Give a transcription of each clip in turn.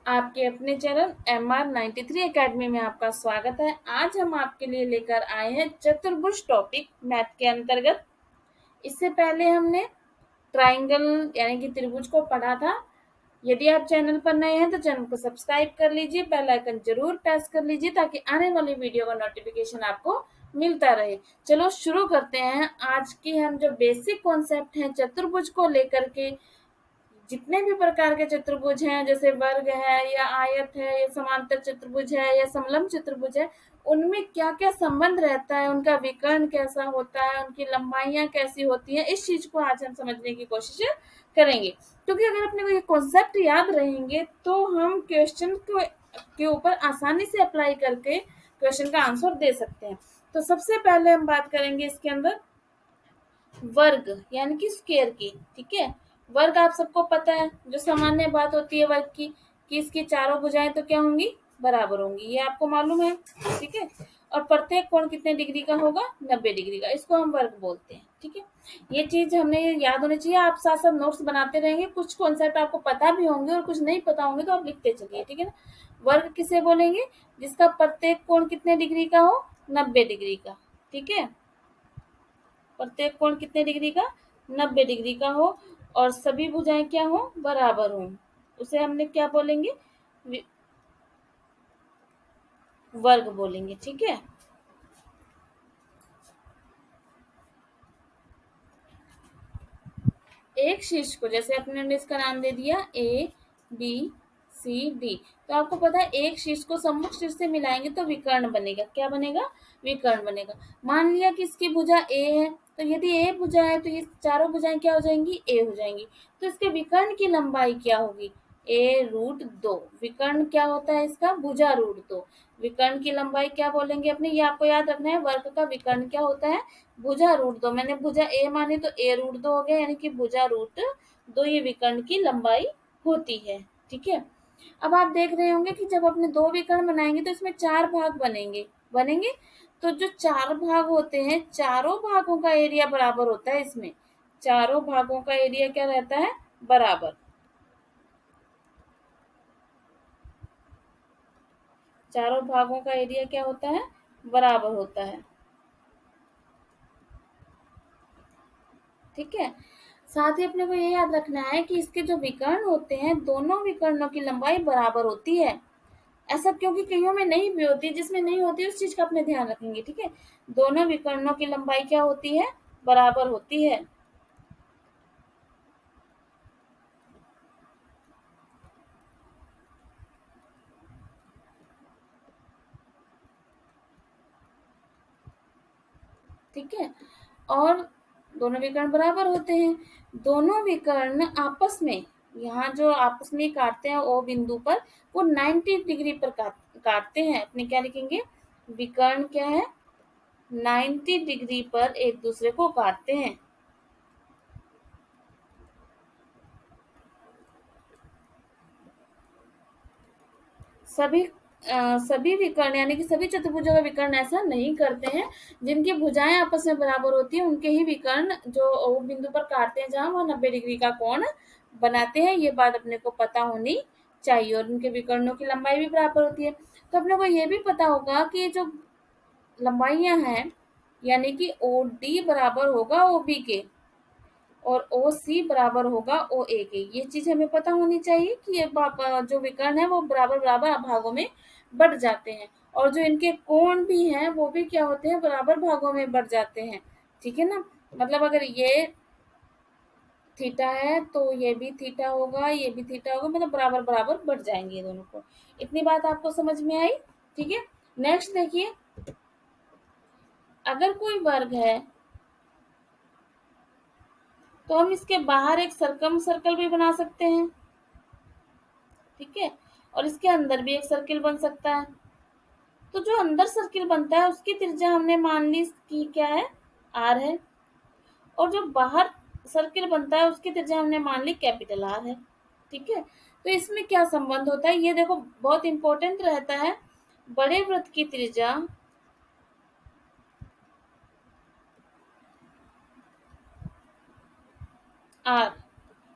आपके अपने channel MR93 academy में आपका स्वागत है। आज हम आपके लिए लेकर आए हैं चतुर्भुज टॉपिक मैथ के अंतर्गत। इससे पहले हमने ट्राइंगल यानी कि त्रिभुज को पढ़ा था। यदि आप चैनल पर नए हैं तो चैनल को सब्सक्राइब कर लीजिए, बेल आइकन जरूर प्रेस कर लीजिए ताकि आने वाली वीडियो का नोटिफिकेशन आपको मिलता रहे। चलो शुरू करते हैं। आज की हम जो बेसिक कॉन्सेप्ट हैं चतुर्भुज को लेकर के, जितने भी प्रकार के चतुर्भुज हैं जैसे वर्ग है या आयत है या समांतर चतुर्भुज है या समलंब चतुर्भुज है, उनमें क्या क्या संबंध रहता है, उनका विकर्ण कैसा होता है, उनकी लंबाइयां कैसी होती हैं, इस चीज को आज हम समझने की कोशिश करेंगे। क्योंकि अगर अपने को ये कॉन्सेप्ट याद रहेंगे तो हम क्वेश्चन को के ऊपर आसानी से अप्लाई करके क्वेश्चन का आंसर दे सकते हैं। तो सबसे पहले हम बात करेंगे इसके अंदर वर्ग यानी कि स्क्वायर की। ठीक है, वर्ग आप सबको पता है, जो सामान्य बात होती है वर्ग की कि इसकी चारों भुजाएं तो क्या होंगी, बराबर होंगी, ये आपको मालूम है। ठीक है, और प्रत्येक कोण कितने डिग्री का होगा, 90 डिग्री का, इसको हम वर्ग बोलते हैं। ठीक है, ये चीज हमें याद होनी चाहिए। आप साथ साथ नोट्स बनाते रहेंगे, कुछ कॉन्सेप्ट आपको पता भी होंगे और कुछ नहीं पता होंगे तो आप लिखते चलिए। ठीक है ना, वर्ग किसे बोलेंगे, जिसका प्रत्येक कोण कितने डिग्री का हो, 90 डिग्री का। ठीक है, प्रत्येक कोण कितने डिग्री का, 90 डिग्री का हो और सभी भुजाएं क्या हो, बराबर हो, उसे हमने क्या बोलेंगे, वर्ग बोलेंगे। ठीक है, एक शीर्ष को जैसे अपने इसका नाम दे दिया ABCD, तो आपको पता है एक शीर्ष को सम्मुख शीर्ष से मिलाएंगे तो विकर्ण बनेगा। क्या बनेगा, विकर्ण बनेगा। मान लिया कि इसकी भुजा A है, तो यदि A भुजा है तो ये चारों भुजाएं क्या हो जाएंगी, A हो जाएंगी। तो इसके विकर्ण की लंबाई क्या होगी, A√2। विकर्ण क्या होता है इसका, भुजा √2। विकर्ण की लंबाई क्या बोलेंगे अपने, ये आपको याद रखना है। वर्ग का विकर्ण क्या होता है, भुजा√2। मैंने भुजा ए मानी तो A√2 हो गया, यानी कि भुजा√2 ये विकर्ण की लंबाई होती है। ठीक है, अब आप देख रहे होंगे कि जब अपने दो विकर्ण बनाएंगे तो इसमें चार भाग बनेंगे बनेंगे तो जो चार भाग होते हैं, चारों भागों का एरिया बराबर होता है। इसमें चारों भागों का एरिया क्या रहता है, बराबर। चारों भागों का एरिया क्या होता है, बराबर होता है। ठीक है, साथ ही अपने को ये याद रखना है कि इसके जो विकर्ण होते हैं, दोनों विकर्णों की लंबाई बराबर होती है। ऐसा क्योंकि कईयों में नहीं भी होती, जिसमें नहीं होती उस चीज का अपने ध्यान रखेंगे। ठीक है, दोनों विकर्णों की लंबाई क्या होती है, बराबर होती है। ठीक है, और दोनों विकर्ण बराबर होते हैं। दोनों विकर्ण आपस में, यहाँ जो आपस में काटते हैं ओ बिंदु पर, वो 90 डिग्री पर काटते हैं। अपने क्या लिखेंगे, विकर्ण क्या है, 90 डिग्री पर एक दूसरे को काटते हैं। सभी सभी विकर्ण यानी कि सभी चतुर्भुजों का विकर्ण ऐसा नहीं करते हैं। जिनकी भुजाएं आपस में बराबर होती है उनके ही विकर्ण जो ओ बिंदु पर काटते हैं जहां, वह 90 डिग्री का कोण बनाते हैं। ये बात अपने को पता होनी चाहिए। और उनके विकर्णों की लंबाई भी बराबर होती है। तो अपने को ये भी पता होगा कि जो लंबाइयां हैं, यानी कि ओ डी बराबर होगा ओ बी के और ओ सी बराबर होगा ओ ए के। ये चीज हमें पता होनी चाहिए कि ये जो विकर्ण है वो बराबर बराबर भागों में बढ़ जाते हैं। और जो इनके कोण भी हैं वो भी क्या होते हैं, बराबर भागों में बढ़ जाते हैं। ठीक है ना, मतलब अगर ये थीटा है तो ये भी थीटा होगा, ये भी थीटा होगा, मतलब बराबर बराबर बढ़ जाएंगे ये दोनों को। इतनी बात आपको समझ में आई। ठीक है, नेक्स्ट देखिए, अगर कोई वर्ग है तो हम इसके बाहर एक सरकम सर्कल भी बना सकते हैं। ठीक है, और इसके अंदर भी एक सर्किल बन सकता है। तो जो अंदर सर्किल बनता है उसकी त्रिज्या हमने मान ली कि क्या है, आर है। और जो बाहर सर्किल बनता है उसकी त्रिज्या हमने मान ली कैपिटल आर है। ठीक है, तो इसमें क्या संबंध होता है, ये देखो बहुत इंपॉर्टेंट रहता है। बड़े वृत्त की त्रिज्या आर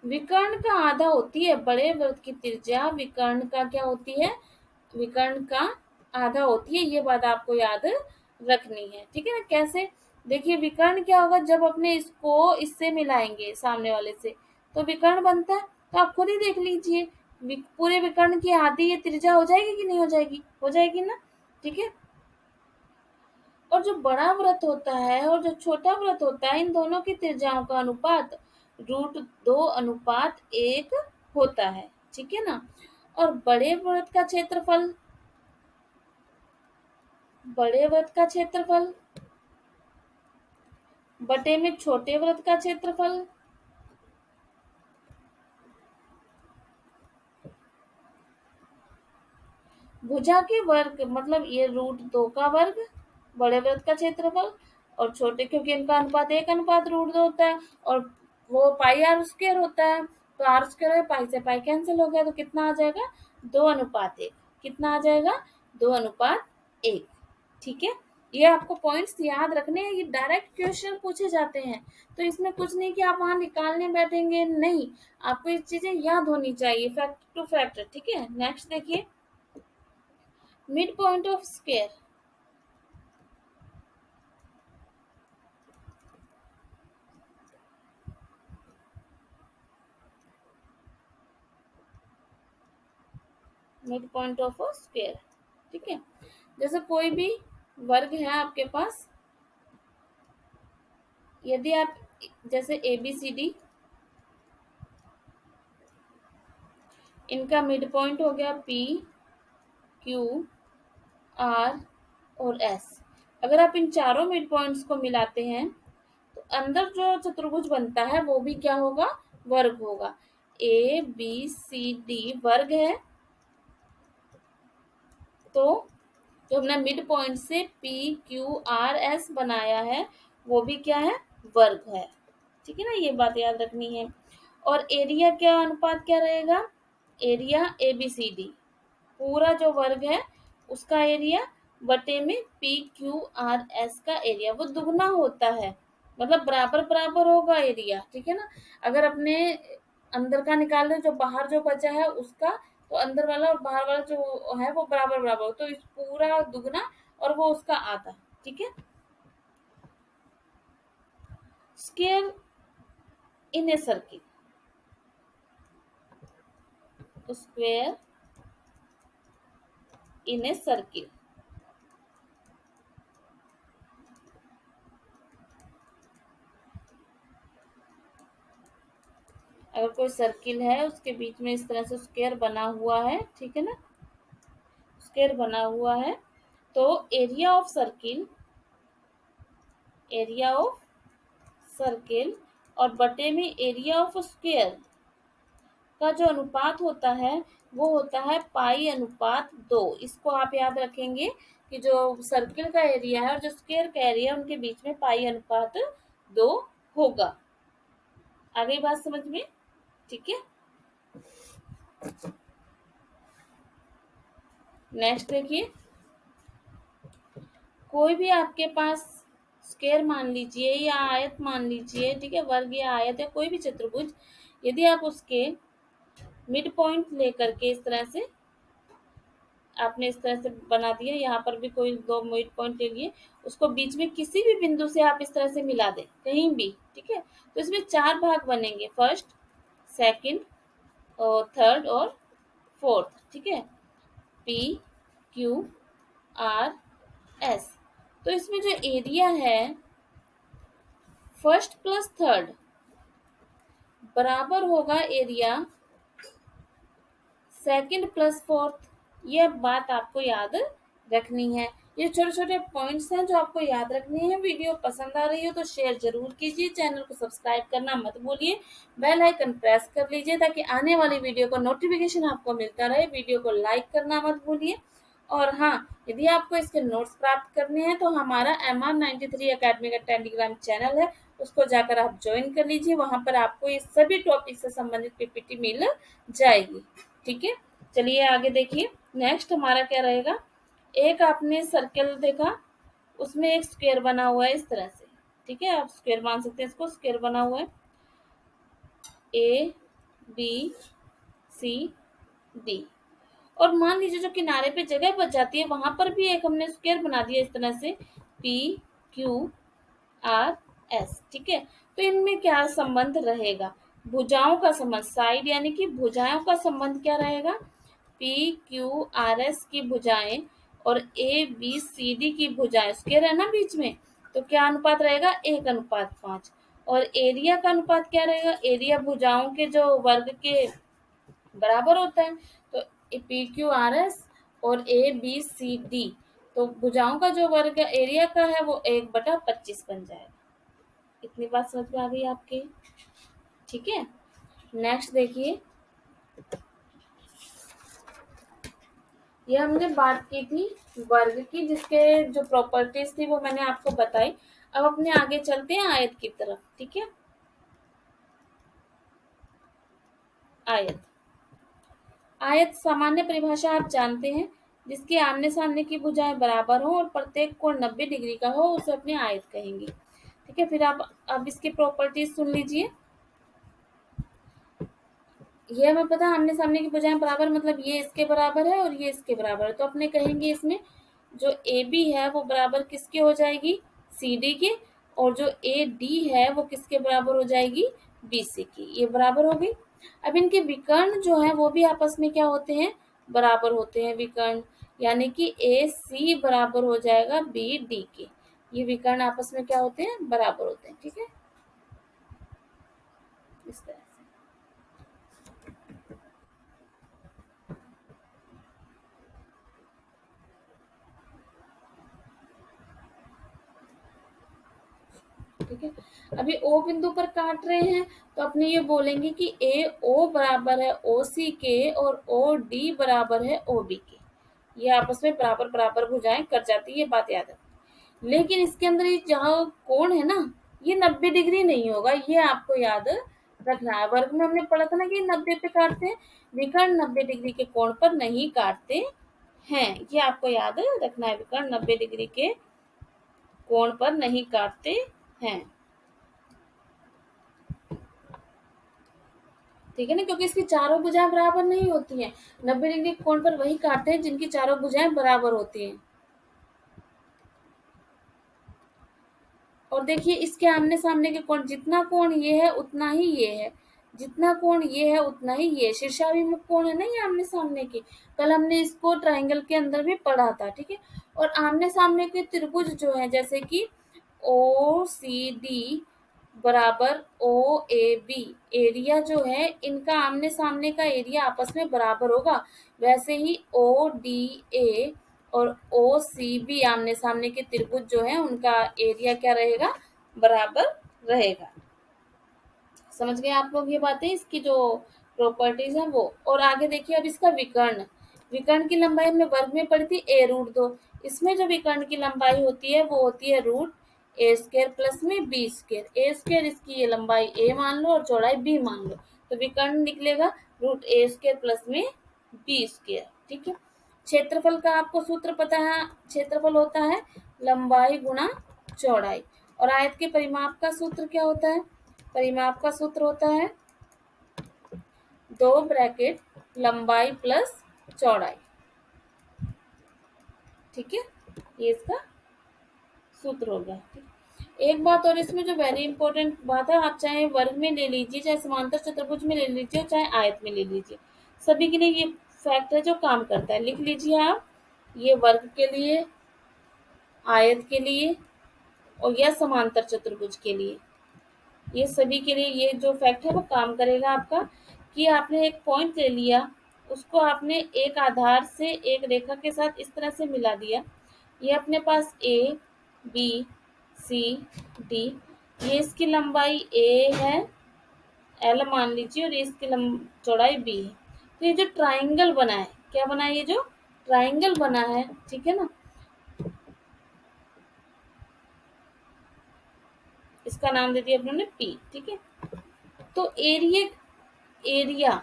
विकर्ण का आधा होती है बड़े वृत्त की त्रिज्या, विकर्ण का क्या होती है, विकर्ण का आधा होती है, ये बात आपको याद रखनी है, ठीक है ना। कैसे, देखिए विकर्ण क्या होगा, जब अपने इसको इससे मिलाएंगे सामने वाले से तो विकर्ण बनता है। तो आप खुद ही देख लीजिए, पूरे विकर्ण की आधी ये त्रिज्या हो जाएगी कि नहीं हो जाएगी, हो जाएगी ना, ठीक है। और जो बड़ा व्रत होता है और जो छोटा व्रत होता है, इन दोनों की त्रिज्याओं का अनुपात √2:1 होता है, ठीक है ना। और बड़े व्रत का क्षेत्रफल बटे में छोटे व्रत का क्षेत्रफल, भुजा के वर्ग मतलब ये √2 का वर्ग, बड़े वृत्त का क्षेत्रफल, और छोटे क्योंकि इनका अनुपात 1:√2 होता है, और वो पाई आर स्क्वायर होता है, तो आर स्क्वायर है, पाई से पाई कैंसिल हो गया, तो कितना आ जाएगा, 2:1। कितना आ जाएगा, 2:1, ठीक है। ये आपको पॉइंट्स याद रखने हैं, ये डायरेक्ट क्वेश्चन पूछे जाते हैं, तो इसमें कुछ नहीं कि आप वहां निकालने बैठेंगे, नहीं, आपको ये चीजें याद होनी चाहिए, फैक्ट टू फैक्ट, ठीक है। नेक्स्ट देखिए, mid point of square, mid point of a square, ठीक है। जैसे कोई भी वर्ग है आपके पास, यदि आप जैसे ए बी सी डी, इनका मिड पॉइंट हो गया पी क्यू आर और एस, अगर आप इन चारों मिड पॉइंट्स को मिलाते हैं तो अंदर जो चतुर्भुज बनता है वो भी क्या होगा, वर्ग होगा। ए बी सी डी वर्ग है, तो जो हमने मिड पॉइंट से पी क्यू आर एस बनाया है वो भी क्या है, वर्ग है, ठीक है ना, ये बात याद रखनी है। और एरिया क्या अनुपात क्या रहेगा, area A B C D, पूरा जो वर्ग है उसका एरिया बटे में पी क्यू आर एस का एरिया, वो दुगना होता है, मतलब बराबर बराबर होगा एरिया, ठीक है ना। अगर अपने अंदर का निकाल रहे जो बाहर जो बचा है उसका, तो अंदर वाला और बाहर वाला जो है वो बराबर बराबर हो, तो इस पूरा दुगना और वो उसका आधा, ठीक है। स्क्वायर इन ए सर्किल, तो स्क्वायर इन ए सर्किल, अगर कोई सर्किल है उसके बीच में इस तरह से स्क्वायर बना हुआ है, ठीक है ना, स्क्वायर बना हुआ है, तो एरिया ऑफ सर्किल और बटे में एरिया ऑफ स्क्वायर का जो अनुपात होता है वो होता है पाई/2। इसको आप याद रखेंगे कि जो सर्किल का एरिया है और जो स्क्वायर का एरिया है उनके बीच में पाई/2 होगा। आ गई बात समझ में, ठीक है। नेक्स्ट देखिए, कोई भी आपके पास स्क्वायर मान लीजिए या आयत मान लीजिए, ठीक है, वर्ग या आयत या कोई भी चतुर्भुज, यदि आप उसके मिड पॉइंट लेकर के इस तरह से आपने इस तरह से बना दिया, यहाँ पर भी कोई दो मिड पॉइंट ले लिए, उसको बीच में किसी भी बिंदु से आप इस तरह से मिला दें कहीं भी, ठीक है, तो इसमें 4 भाग बनेंगे, फर्स्ट, सेकंड और थर्ड और फोर्थ, ठीक है, पी क्यू आर एस। तो इसमें जो एरिया है फर्स्ट प्लस थर्ड बराबर होगा एरिया सेकंड प्लस फोर्थ, ये बात आपको याद रखनी है। ये छोटे छोटे पॉइंट्स हैं जो आपको याद रखने हैं। वीडियो पसंद आ रही हो तो शेयर जरूर कीजिए, चैनल को सब्सक्राइब करना मत भूलिए, बेल आइकन प्रेस कर लीजिए ताकि आने वाली वीडियो का नोटिफिकेशन आपको मिलता रहे। वीडियो को लाइक करना मत भूलिए। और हाँ, यदि आपको इसके नोट्स प्राप्त करने हैं तो हमारा MR93 अकेडमी का टेलीग्राम चैनल है, उसको जाकर आप ज्वाइन कर लीजिए, वहां पर आपको ये सभी टॉपिक से संबंधित पीपीटी मिल जाएगी, ठीक है। चलिए आगे देखिए, नेक्स्ट हमारा क्या रहेगा, एक आपने सर्कल देखा, उसमें एक स्क्वायर बना हुआ है इस तरह से, ठीक है, आप स्क्वायर मान सकते हैं इसको, स्क्वायर बना हुआ है, ए बी सी डी। और मान लीजिए जो किनारे पे जगह बच जाती है वहां पर भी एक हमने स्क्वायर बना दिया इस तरह से, पी क्यू आर एस। ठीक है, तो इनमें क्या संबंध रहेगा? भुजाओं का संबंध, साइड यानी कि भुजाओं का संबंध क्या रहेगा? पी क्यू आर एस की भुजाएं और ए बी सी डी की भुजाएं, स्क्वायर है ना बीच में, तो क्या अनुपात रहेगा? 1:5। और एरिया का अनुपात क्या रहेगा? एरिया भुजाओं के जो वर्ग के बराबर होता है। तो पी क्यू आर एस और ए बी सी डी, तो भुजाओं का जो वर्ग एरिया का है वो 1/25 बन जाएगा। इतनी बात समझ में आ गई आपके? ठीक है, नेक्स्ट देखिए, ये हमने बात की थी वर्ग की, जिसके जो प्रॉपर्टीज थी वो मैंने आपको बताई। अब अपने आगे चलते हैं आयत की तरफ। ठीक है, आयत। आयत सामान्य परिभाषा आप जानते हैं, जिसके आमने सामने की भुजाएं बराबर हो और प्रत्येक कोण 90 डिग्री का हो, उसे अपने आयत कहेंगे। ठीक है, फिर आप अब इसकी प्रॉपर्टीज सुन लीजिए। ये हमें पता है आमने सामने की भुजाएं बराबर मतलब ये इसके बराबर है और ये इसके बराबर है, तो अपने कहेंगे इसमें जो ए बी है वो बराबर किसके हो जाएगी? सी डी के। और जो ए डी है वो किसके बराबर हो जाएगी? बी सी की। ये बराबर हो गई। अब इनके विकर्ण जो है वो भी आपस में क्या होते हैं? बराबर होते हैं विकर्ण, यानी कि ए सी बराबर हो जाएगा बी डी के। ये विकर्ण आपस में क्या होते हैं? बराबर होते हैं। ठीक है, इस तरह से। ठीक है, अभी ओ बिंदु पर काट रहे हैं, तो अपने ये बोलेंगे कि ए ओ बराबर है ओ सी के और ओ डी बराबर है ओ बी के। ये आपस में बराबर बराबर भुजाएं कर जाती है, ये बात याद है। लेकिन इसके अंदर ये जहाँ कोण है ना, ये 90 डिग्री नहीं होगा, ये आपको याद रखना है। वर्ग में हमने पढ़ा था ना कि 90 पे काटते हैं, विकर्ण 90 डिग्री के कोण पर नहीं काटते हैं। ये आपको याद रखना है, विकर्ण 90 डिग्री के कोण पर नहीं काटते हैं। ठीक है ना, क्योंकि इसकी चारों भुजाएं बराबर नहीं होती हैं। 90 डिग्री कोण पर वही काटते हैं जिनकी चारों भुजाएं बराबर होती हैं। और देखिए इसके आमने सामने के कोण, जितना कोण ये है उतना ही ये है, जितना कोण ये है उतना ही ये शीर्षाभिमुख कोण है ना, ये आमने सामने के। कल हमने इसको ट्राइंगल के अंदर भी पढ़ा था। ठीक है, और आमने सामने के त्रिभुज जो है, जैसे कि ओ सी डी बराबर ओ ए बी, एरिया जो है इनका आमने सामने का एरिया आपस में बराबर होगा। वैसे ही ओ डी ए और ओ सी बी आमने सामने के त्रिभुज जो है उनका एरिया क्या रहेगा? बराबर रहेगा। समझ गए आप लोग ये बातें, इसकी जो प्रॉपर्टीज है वो। और आगे देखिए अब इसका विकर्ण। विकर्ण की लंबाई हमने वर्ग में पढ़ी थी a√2। इसमें जो विकर्ण की लंबाई होती है वो होती है √a² प्लस में b²। a² इसकी ये लंबाई a मान लो और चौड़ाई b मान लो, तो विकर्ण निकलेगा √a² प्लस में b²। ठीक है, क्षेत्रफल का आपको सूत्र पता है, क्षेत्रफल होता है लंबाई गुणा चौड़ाई। और आयत के परिमाप का सूत्र क्या होता है? परिमाप का सूत्र होता है 2 ब्रैकेट लंबाई प्लस चौड़ाई। ठीक है, ये इसका सूत्र हो गया। एक बात और इसमें जो वेरी इंपॉर्टेंट बात है, आप चाहे वर्ग में ले लीजिए, चाहे समांतर चतुर्भुज में ले लीजिए, चाहे आयत में ले लीजिए, सभी के लिए ये फैक्ट है जो काम करता है। लिख लीजिए आप, ये वर्ग के लिए, आयत के लिए और या समांतर चतुर्भुज के लिए, ये सभी के लिए ये जो फैक्ट है वो काम करेगा आपका। कि आपने एक पॉइंट ले लिया, उसको आपने एक आधार से एक रेखा के साथ इस तरह से मिला दिया। ये अपने पास ए बी सी डी, ये इसकी लंबाई ए है, एल मान लीजिए, और इसकी चौड़ाई बी है। तो ये जो ट्राइंगल बना है, क्या बना है? ये जो ट्राइंगल बना है, ठीक है ना, इसका नाम दे दिया अपने पी। ठीक है, तो एरिया एरिया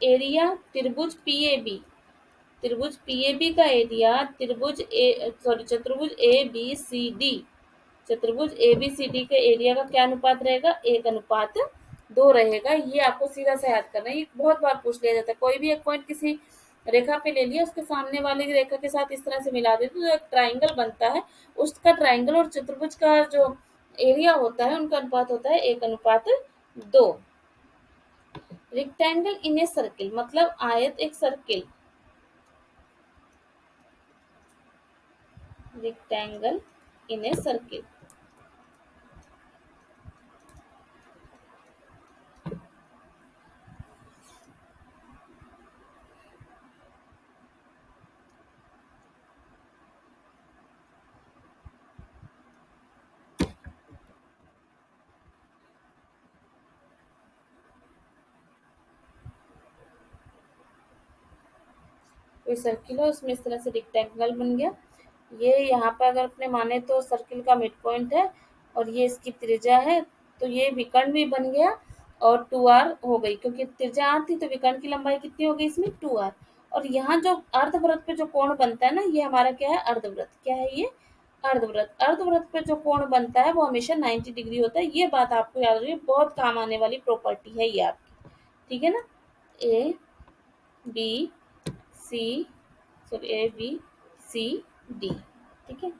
एरिया त्रिभुज पीएबी, त्रिभुज पीएबी का एरिया त्रिभुज चतुर्भुज ए बी सी डी, चतुर्भुज ABCD के एरिया का क्या अनुपात रहेगा, 1:2 रहेगा। ये आपको सीधा सा याद करना है, ये बहुत बार पूछ लिया जाता है। कोई भी एक पॉइंट किसी रेखा पे ले लिया, उसके सामने वाले की रेखा के साथ इस तरह से मिला देते तो एक ट्राइंगल बनता है, उसका ट्राइंगल और चतुर्भुज का जो एरिया होता है उनका अनुपात होता है 1:2। रेक्टेंगल इन ए सर्किल मतलब आयत एक circle, rectangle in a circle. कोई सर्किल है उसमें इस तरह से रेक्टेंगल बन गया। ये यहाँ पर अगर अपने माने तो सर्किल का मिड पॉइंट है और ये इसकी त्रिज्या है, तो ये विकर्ण भी बन गया और 2r हो गई, क्योंकि त्रिज्या r थी तो विकर्ण की लंबाई कितनी हो गई इसमें 2r। और यहाँ जो अर्धवृत्त पे जो कोण बनता है ना, ये हमारा क्या है, अर्धवृत्त। क्या है ये, अर्धवृत्त। अर्धवृत्त पे जो कोण बनता है वो हमेशा 90 डिग्री होता है। ये बात आपको याद रखिए, बहुत काम आने वाली प्रॉपर्टी है ये आपकी, ठीक है ना। ए बी सी ABCD, ठीक है।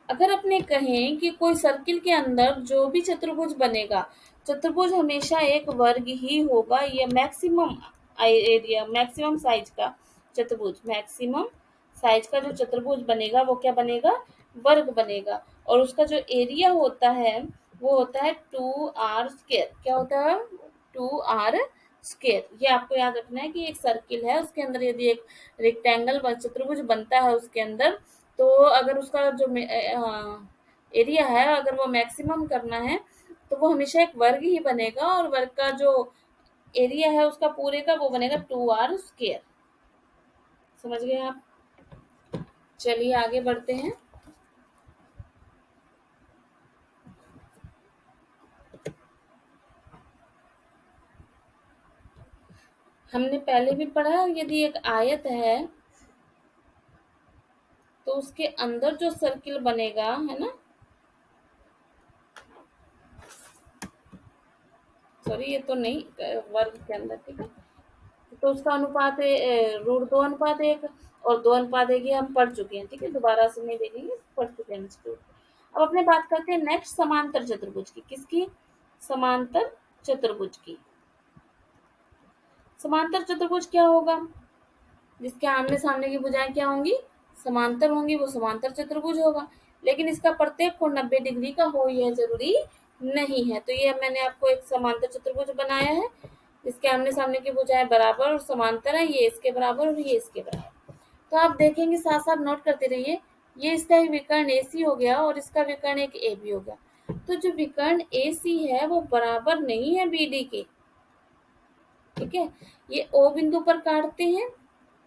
अगर अपने कहें कि कोई सर्किल के अंदर जो भी चतुर्भुज बनेगा, चतुर्भुज हमेशा एक वर्ग ही होगा। ये मैक्सिमम एरिया, मैक्सिमम साइज का चतुर्भुज, मैक्सिमम साइज का जो चतुर्भुज बनेगा वो क्या बनेगा, वर्ग बनेगा। और उसका जो एरिया होता है वो होता है 2r²। क्या होता है, 2r²। ये आपको याद रखना है कि एक सर्किल है, उसके अंदर यदि एक रेक्टेंगल चतुर्भुज बनता है उसके अंदर, तो अगर उसका जो एरिया है अगर वो मैक्सिमम करना है तो वो हमेशा एक वर्ग ही बनेगा, और वर्ग का जो एरिया है उसका पूरे का वो बनेगा 2r²। समझ गए आप। चलिए आगे बढ़ते हैं। हमने पहले भी पढ़ा, यदि एक आयत है तो उसके अंदर जो सर्किल बनेगा, है ना, सॉरी ये तो नहीं, वर्ग के अंदर, ठीक है, तो उसका अनुपात है √2:1 और 2:1 ये हम पढ़ चुके हैं, ठीक है, दोबारा से नहीं देखेंगे, पढ़ चुके हैं इंस्टीट्यूट। अब अपने बात करते हैं नेक्स्ट समांतर चतुर्भुज की। किसकी, समांतर चतुर्भुज की। समांतर चतुर्भुज क्या होगा, जिसके आमने सामने की भुजाएं क्या होंगी, समांतर होंगी, वो समांतर चतुर्भुज होगा। लेकिन इसका प्रत्येक कोण 90 डिग्री का हो यह जरूरी नहीं है। तो ये मैंने आपको एक समांतर चतुर्भुज बनाया है जिसके आमने सामने की भुजाएं बराबर और समांतर है, ये इसके बराबर और ये इसके बराबर। तो आप देखेंगे, साथ साथ नोट करते रहिए, ये इसका ही विकर्ण AC हो गया और इसका विकर्ण एक AB हो गया। तो जो विकर्ण AC है वो बराबर नहीं है BD के, ठीक है, ये O बिंदु पर काटते हैं,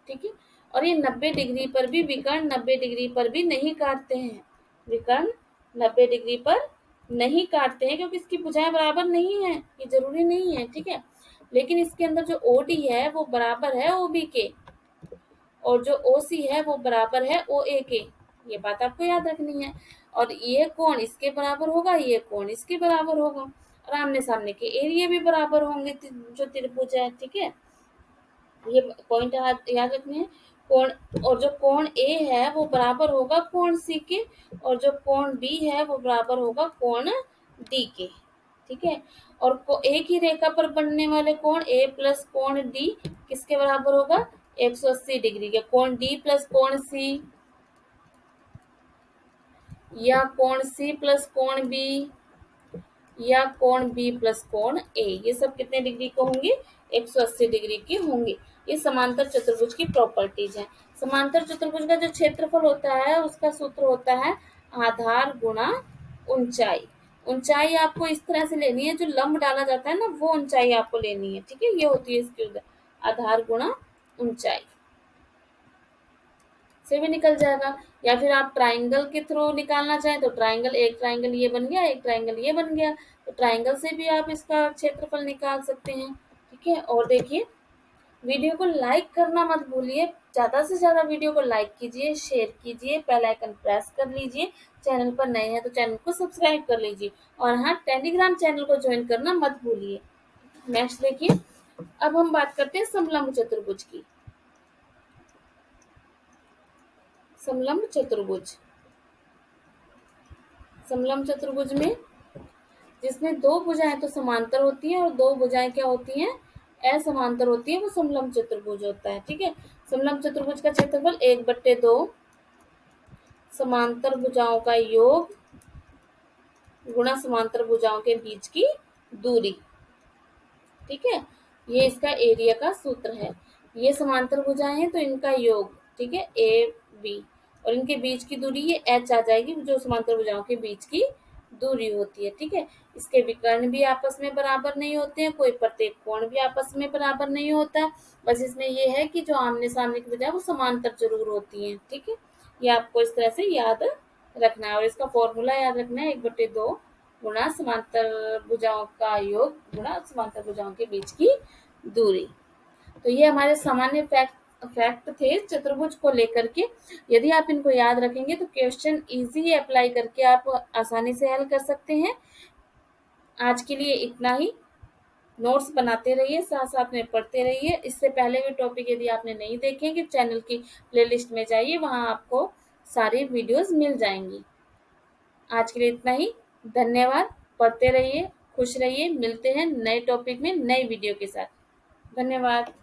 ठीक है। और ये 90 डिग्री पर भी, विकर्ण 90 डिग्री पर भी नहीं काटते हैं, विकर्ण 90 डिग्री पर नहीं काटते हैं, क्योंकि इसकी भुजाएं बराबर नहीं है, ये जरूरी नहीं है, ठीक है। लेकिन इसके अंदर जो OD है वो बराबर है OB के, और जो OC है वो बराबर है OA के। ये बात आपको याद रखनी है। और ये कोण इसके बराबर होगा, ये कोण इसके बराबर होगा, और आमने सामने के एरिया भी बराबर होंगे जो त्रिभुज है, ठीक है। ये पॉइंट याद रखने हैं। कोण, और जो कोण A है वो बराबर होगा कोण C के, और जो कोण B है वो बराबर होगा कोण D के, ठीक है। और एक ही रेखा पर बनने वाले कोण A प्लस कोण D किसके बराबर होगा, 180 डिग्री के। कोण D प्लस कोण C या कोण C प्लस कोण B या कोण B प्लस कोण A, ये सब कितने डिग्री के होंगे, 180 डिग्री के होंगे। ये समांतर चतुर्भुज की प्रॉपर्टीज हैं। समांतर चतुर्भुज का जो क्षेत्रफल होता है उसका सूत्र होता है आधार गुणा ऊंचाई। ऊंचाई आपको इस तरह से लेनी है, जो लंब डाला जाता है ना वो ऊंचाई आपको लेनी है, ठीक है। ये होती है इसकी आधार गुणा ऊंचाई से भी निकल जाएगा। या फिर आप ट्राइंगल के थ्रू निकालना चाहें तो ट्राइंगल, एक ट्राइंगल ये बन गया, एक ट्राइंगल ये बन गया, तो ट्राइंगल से भी आप इसका क्षेत्रफल निकाल सकते हैं, ठीक है। और देखिए वीडियो को लाइक करना मत भूलिए, ज़्यादा से ज़्यादा वीडियो को लाइक कीजिए, शेयर कीजिए, बेल आइकन प्रेस कर लीजिए, चैनल पर नए हैं तो चैनल को सब्सक्राइब कर लीजिए और हाँ, टेलीग्राम चैनल को ज्वाइन करना मत भूलिए। नेक्स्ट देखिए, अब हम बात करते हैं समलंब चतुर्भुज की। समलंब चतुर्भुज, समलंब चतुर्भुज में जिसमें दो भुजाएं तो समांतर होती हैं और दो भुजाएं क्या होती हैं, असमांतर होती है, वो समलंब चतुर्भुज होता है। ठीक है, समलंब चतुर्भुज का क्षेत्रफल 1/2 समांतर भुजाओं का योग गुणा समांतर भुजाओं के बीच की दूरी। ठीक है, ये इसका एरिया का सूत्र है। ये समांतर भुजाएं हैं तो इनका योग, ठीक है, ए बी, और इनके बीच की दूरी ये एच आ जाएगी, जो समांतर भुजाओं के बीच की दूरी होती है। ठीक है, इसके विकर्ण भी आपस में बराबर नहीं होते हैं, कोई प्रत्येक कोण भी आपस में बराबर नहीं होता। बस इसमें ये है कि जो आमने सामने की भुजाएं वो समांतर जरूर होती हैं। ठीक है, ये आपको इस तरह से याद रखना है और इसका फॉर्मूला याद रखना है, 1/2 गुणा समांतर भुजाओं का योग गुणा समांतर भुजाओं के बीच की दूरी। तो ये हमारे सामान्य फैक्ट थे चतुर्भुज को लेकर के। यदि आप इनको याद रखेंगे तो क्वेश्चन इजी अप्लाई करके आप आसानी से हल कर सकते हैं। आज के लिए इतना ही। नोट्स बनाते रहिए, साथ साथ में पढ़ते रहिए। इससे पहले भी टॉपिक यदि आपने नहीं देखे कि चैनल की प्लेलिस्ट में जाइए, वहां आपको सारी वीडियोस मिल जाएंगी। आज के लिए इतना ही। धन्यवाद। पढ़ते रहिए, खुश रहिए। मिलते हैं नए टॉपिक में नए वीडियो के साथ। धन्यवाद।